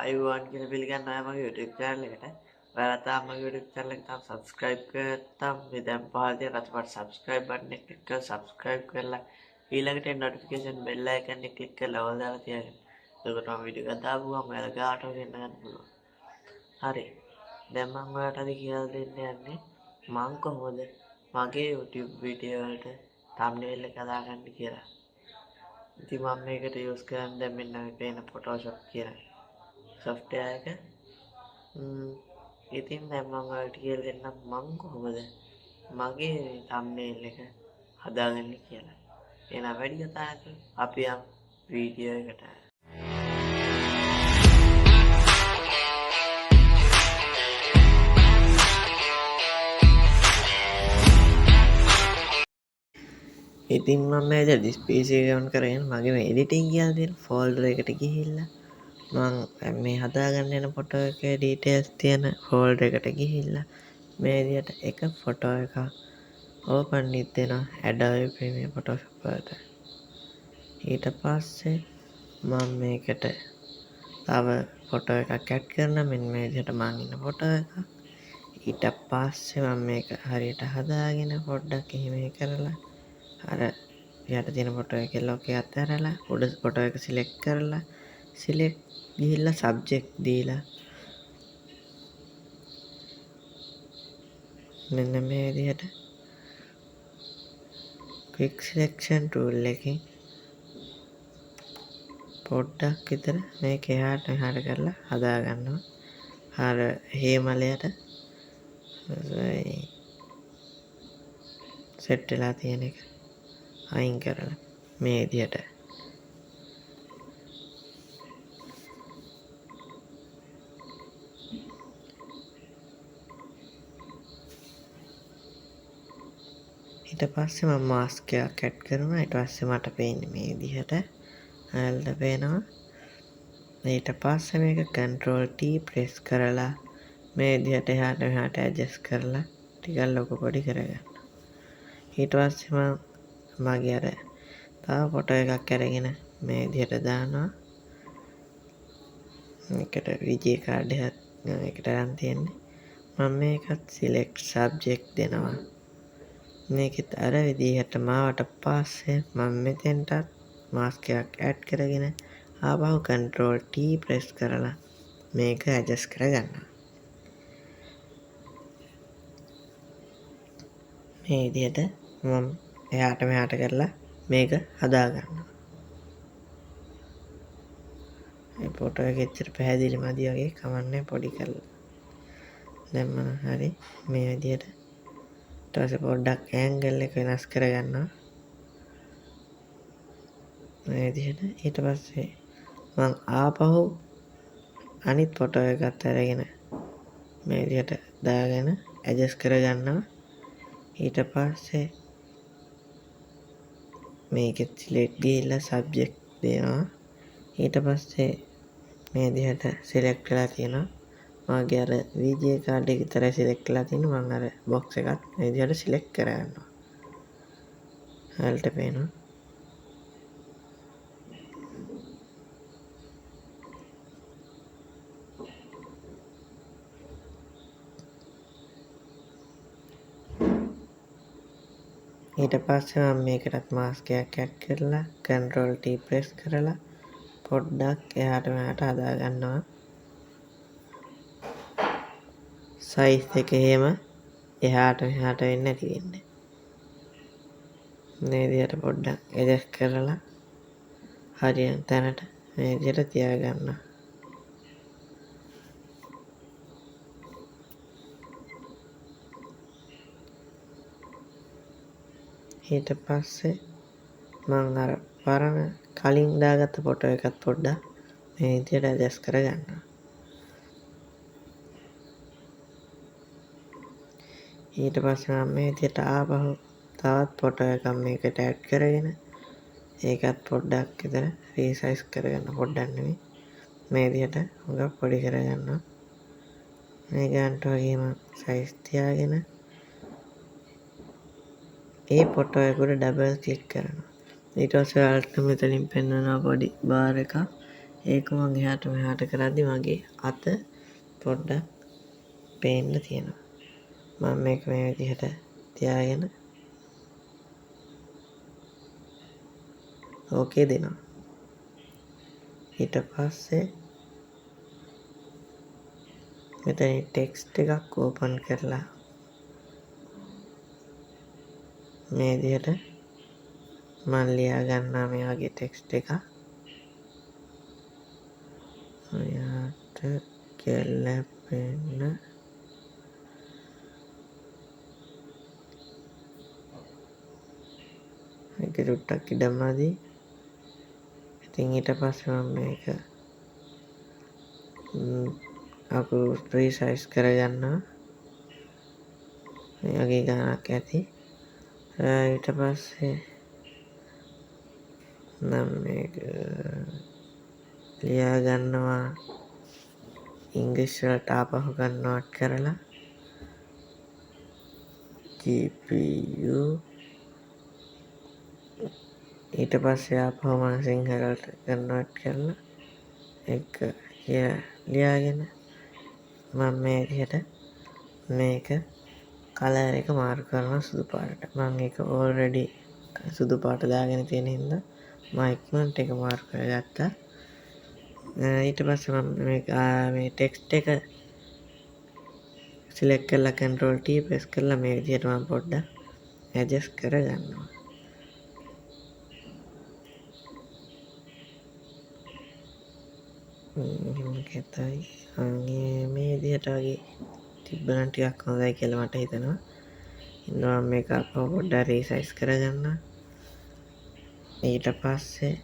Ivan කියලා පිළිගන්න අය මගේ YouTube channel එකට. ඔයාලා තාම මගේ YouTube channel එක තාම subscribe කරලා නැත්නම් මේ දැන් පහළ තියෙන රතුපත් subscribe button එක click කරලා subscribe කරලා ඊළඟට notification bell icon එක click කරලා all දාලා තියාගන්න. එතකොට මම වීඩියෝ එකක් දාපු ගමන් ඔයාලා ගාටම දෙන්න ගන්න පුළුවන්. හරි. දැන් මම ඔයාලට අද කියලා දෙන්න යන්නේ මම කොහොමද මගේ YouTube වීඩියෝ වලට thumbnail එක දාගන්න කියලා. ඉතින් මම මේකට use කරන්නේ දැන් මෙන්න මේ පේන Photoshop කියලා software එක. ඉතින් දැන් මම ඔයාලට කියලා දෙන්නම් මම කොහොමද මගේ thumbnail එක හදාගන්නේ කියලා. එහෙනම් වැඩි කතා නැතුව අපි යමු වීඩියෝ එකට. ඉතින් මම මේ PC එක on කරගෙන මගේ මේ editing කියලා තියෙන folder එකට ගිහිල්ලා මම මේ හදාගන්න යන ෆොටෝ එකේ details තියෙන folder එකට ගිහිල්ලා මේ විදිහට එක ෆොටෝ එකක් open with දෙනවා Adobe Premiere Photoshop වලට. ඊට පස්සේ මම මේකට තව ෆොටෝ එකක් add කරනවා මෙන්න මේ විදිහට මම ඉන්න ෆොටෝ එක. ඊට පස්සේ මම මේක හරියට හදාගෙන පොඩ්ඩක් එහෙම කරලා අර යට තියෙන ෆොටෝ එකේ ලොක් එක අතහැරලා උඩ ෆොටෝ එක සිලෙක්ට් කරලා සිලෙක්ට් ගිහිල්ලා සබ්ජෙක්ට් දීලා මෙන්න මේ විදිහට quick selection tool එකකින් පොඩ්ඩක් විතර මේක එහාට මෙහාට කරලා හදා ගන්නවා. අර හේමලයට සෙට් වෙලා තියෙන එක අයින් කරලා මේ විදිහට ඊට පස්සේ මම මාස්ක් එකක් ඇඩ් කරනවා. ඊට පස්සේ මට පේන්නේ මේ විදිහට ඔයාලට පේනවා. ඊට පස්සේ මේක control T press කරලා මේ විදිහට එහාට මෙහාට adjust කරලා ටිකක් ලොකු පොඩි කරගන්න. ඊට පස්සේ මම මගේ අර තව ෆොටෝ එකක් අරගෙන මේ විදිහට දානවා. මේකට විජේ කාඩ් එකක් මේකට අරන් තියෙන්නේ. මම මේකත් select subject දෙනවා. මේකත් අර විදිහට මාවට පස්සේ මම මෙතෙන්ටත් මාස්ක් එකක් ඇඩ් කරගෙන ආපහු control T press කරලා මේක adjust කරගන්නවා. මේ විදිහට මම එහාට මෙහාට කරලා මේක හදා ගන්නවා. මේ ෆොටෝ එක ඇත්තට පැහැදිලි මදි වගේ කමන්නේ පොඩි කරලා. දැන් මම හරි මේ විදිහට ඊට පස්සේ පොඩ්ඩක් ඇන්ගල් එක වෙනස් කරගන්නවා. මේ විදිහට ඊට පස්සේ මම ආපහු අනිත් ෆොටෝ එකත් අරගෙන මේ විදිහට දාගෙන ඇඩ්ජස්ට් කරගන්නවා. ඊට පස්සේ මේකෙත් සිලෙක්ට් ගිහිල්ලා සබ්ජෙක්ට් දෙනවා. ඊට පස්සේ මේ විදිහට සිලෙක්ට් කරලා තියෙනවා. මගේ අර VGA කාඩ් එක විතරයි සිලෙක්ට් කරලා තියෙන්නේ. මම අර බොක්ස් එකත් මේ විදිහට සිලෙක්ට් කරගන්නවා. ඔයාලට පේනවා. ඊට පස්සේ මම මේකටත් මාස්ක් එකක් ඇඩ් කරලා control T press කරලා පොඩ්ඩක් එහාට මෙහාට හදා ගන්නවා. size එක එහෙම එහාට මෙහාට වෙන්නේ නැති වෙන්නේ. මේ විදිහට පොඩ්ඩක් adjust කරලා හරියන තැනට මේ විදිහට තියා ගන්නවා. ඊට පස්සේ මම අර පරණ කලින් දාගත්ත ෆොටෝ එකත් පොඩ්ඩක් මේ විදිහට ඇඩ්ජස්ට් කරගන්නවා. ඊට පස්සේ මම මේ විදිහට ආපහු තවත් ෆොටෝ එකක් මේකට ඇඩ් කරගෙන ඒකත් පොඩ්ඩක් විතර රීසයිස් කරගන්න. පොඩ්ඩක් නෙමෙයි මේ විදිහට හුඟක් පොඩි කරගන්නවා. මේ ගන්නට වගේම සයිස් තියාගෙන ඒ ෆොටෝ එක උඩ ඩබල් ක්ලික් කරනවා. ඊට පස්සේ ඔයාලට මෙතනින් පෙන්වනවා පොඩි බාර් එකක්. ඒක මං එහාට මෙහාට කරද්දි මගේ අත පොඩ්ඩක් පේන්න තියෙනවා. මම මේක මේ විදිහට තියාගෙන ඕකේ දෙනවා. ඊට පස්සේ මෙතන ටෙක්ස්ට් එකක් ඕපන් කරලා මේ විදිහට මම ලියා ගන්නවා මේ වගේ ටෙක්ස්ට් එකක්. ඔයාට ගැලපෙන මේක ටුට්ටක් ඉඩමදී. ඉතින් ඊට පස්සේ මම මේක අකුරු රීසයිස් කරගන්නවා. මේ වගේ ගණනක් ඇති. ඊට පස්සේ නම් මේක ලියා ගන්නවා ඉංග්‍රීසි වලට ආපහු කන්වර්ට් කරලා GPU. ඊට පස්සේ ආපහු මම සිංහලට කන්වර්ට් කරලා එක ලියාගෙන මම මේ විදිහට මේක කලර් එක මාරු කරනවා සුදු පාටට. මම ඒක ඕල්රෙඩි සුදු පාට දාගෙන තියෙන හින්දා මම ඉක්මනට ඒක මාරු කරගත්තා. ඊට පස්සේ මම මේ ටෙක්ස්ට් එක සිලෙක්ට් කරලා Ctrl T ප්‍රෙස් කරලා මේ විදිහට මම පොඩ්ඩක් ඇඩ්ජස්ට් කරගන්නවා. කෙතයි මේ විදිහට වගේ තිබ්බනම් ටිකක් හොඳයි කියලා මට හිතෙනවා. ඉන්නවා මේක අපව පොඩ්ඩක් රීසයිස් කරගන්න. ඊට පස්සේ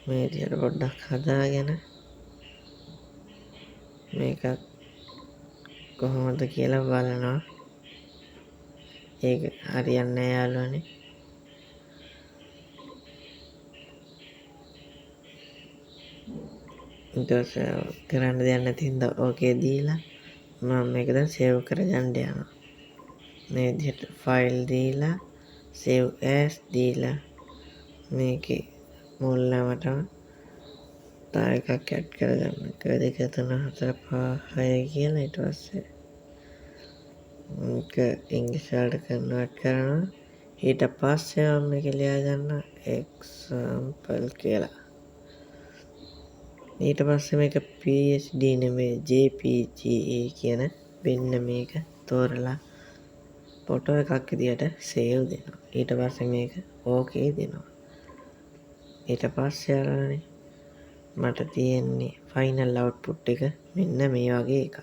මේ විදිහට පොඩ්ඩක් හදාගෙන මේක කොහොමද කියලා බලනවා. ඒක හරියන්නේ නැහැ යාළුවනේ. ඊට පස්සේ කරන්න දෙයක් නැති හින්දා ඕකේ දීලා මම මේක දැන් සේව් කරගන්න යනවා. මේ විදිහට ෆයිල් දීලා save as දීලා මේකේ මුල් නමට තව එකක් ඇඩ් කරගන්න. 1 2 3 4 5 6 කියලා. ඊට පස්සේ මේක ඉංග්‍රීසි වලට කන්වර්ට් කරනවා. ඊට පස්සේ මම මේක ලියා ගන්න example කියලා. ඊට පස්සේ මේක PhD නෙමෙයි JPEG කියන මෙන්න මේක තෝරලා ෆොටෝ එකක් විදියට සේව් දෙනවා. ඊට පස්සේ මේක ඕකේ දෙනවා. ඊට පස්සේ අරනේ මට තියෙන්නේ ෆයිනල් අවුට්පුට් එක මෙන්න මේ වගේ එකක්.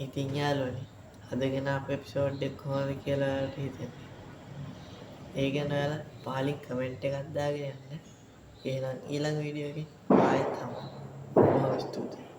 ඉතින් යාළුවනේ අදගෙන අප එපිසෝඩ් එක කොහොමද කියලා ඔයාලට හිතෙන්නේ? ඒ ගැන ඔයාලා පහලින් කමෙන්ට් එකක් දාගෙන යන්න. එහෙනම් ඊළඟ වීඩියෝ එකේ ආයෙත් හමු. බොහොම ස්තුතියි.